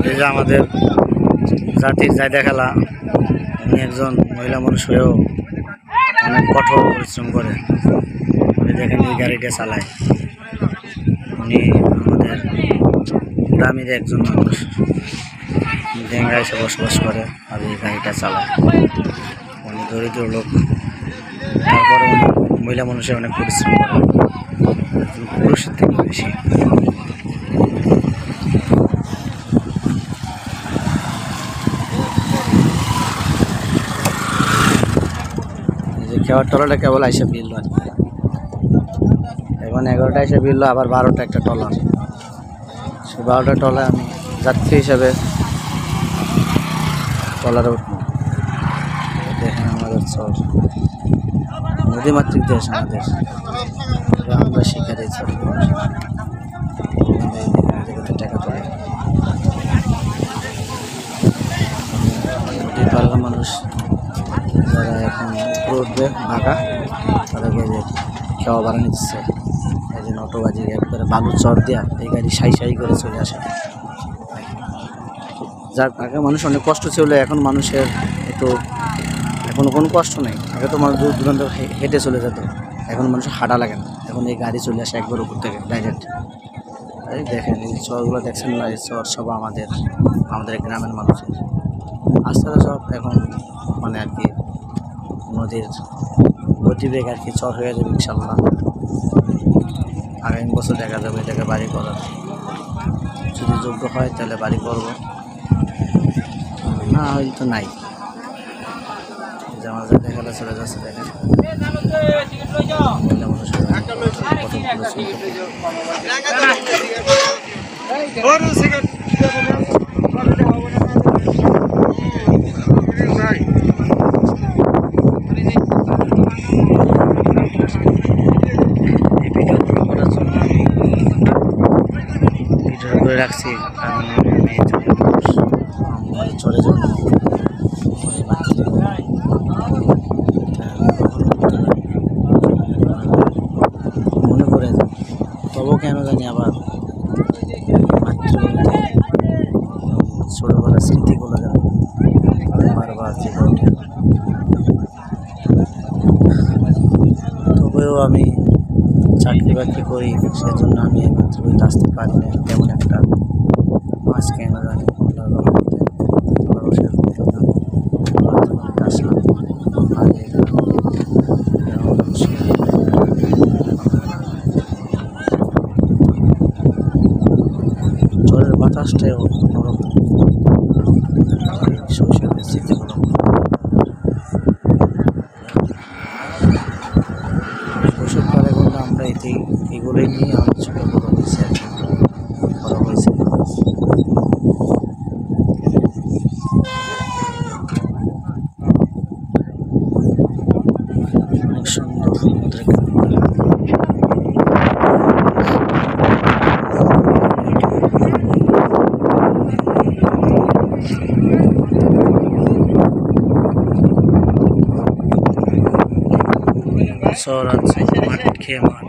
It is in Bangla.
এই যে আমাদের জাতির জায়দা খেলা, উনি একজন মহিলা মানুষ হয়েও অনেক কঠোর পরিশ্রম করে। উনি দেখেন এই গাড়িটা চালায়, উনি আমাদের গ্রামের একজন মানুষ, ডেঙ্গা এসে বসবাস করে আর এই গাড়িটা চালায়। উনি দরিদ্র লোক, তারপরে উনি মহিলা মানুষের অনেক পরিশ্রম করে, পুরুষের থেকে বেশি। খেওয়ার টলাটা কেবল আইসা বিল এখন 11টা এসে বিল, আবার 12টা একটা টলার। সে 12টা টলায় আমি যাত্রী হিসাবে টলারে উঠবো। দেখেন আমাদের চর নদীমাতৃক দেশ, আমাদের আমরা শিকারে চর টাকা তোলে। নদীর পাল্লা মানুষ যারা এখন উপরে উঠবে ভাগা, তাদেরকে যে খাওয়া বাড়ানো দিচ্ছে। এই যে নটোবাজি একবারে বালু চর দেওয়া, এই গাড়ি সাই করে চলে আসে। যার আগে মানুষ অনেক কষ্ট ছিল, এখন মানুষের একটু এখনও কোনো কষ্ট নেই। আগে তো মানুষ দূর দূরান্ত হেঁটে চলে যেত, এখন মানুষের হাঁটা লাগে না, এখন এই গাড়ি চলে আসে একবার উপর থেকে ডাইরেক্ট। এই দেখেন এই চরগুলো দেখছেন না, এই চর সব আমাদের গ্রামের মানুষের। আস্তে আস্তে সব এখন মানে আর কি নদীর গতিবেগ আর কি চর হয়ে যাবে ইনশাল্লাহ। আগামী বছর দেখা যাবে এটাকে বাড়ি করার, যদি যোগ্য হয় তাহলে বাড়ি করবো, না হয়তো তো নাই। যে আমার যাতে খেলা চলে যাচ্ছে দেখেন, করে রাখছি কারণ আমি চরে জন্য মনে করে তবু কেন জানি আবার মাতৃভূমিতে ছোটবেলার স্মৃতিগুলো যেন বারবার জেগে ওঠে। তবুও আমি চাকরি বাকরি করি, সেজন্য আমি এই মাতৃভূমিতে আসতে পারি না তেমন একটা। আজ কেন জানি আসলাম। ঝড়ের বাতাসটাই নরম, শৈশবের স্মৃতিগুলো। শৈশবকালে বলতে আমরা এগুলোই নিয়ে আমাদের ছোটো বড়ো হয়েছে আর কি, বড় হয়েছে। অনেক সুন্দর চর আছে, মাঠ খেয়ে মাঠ।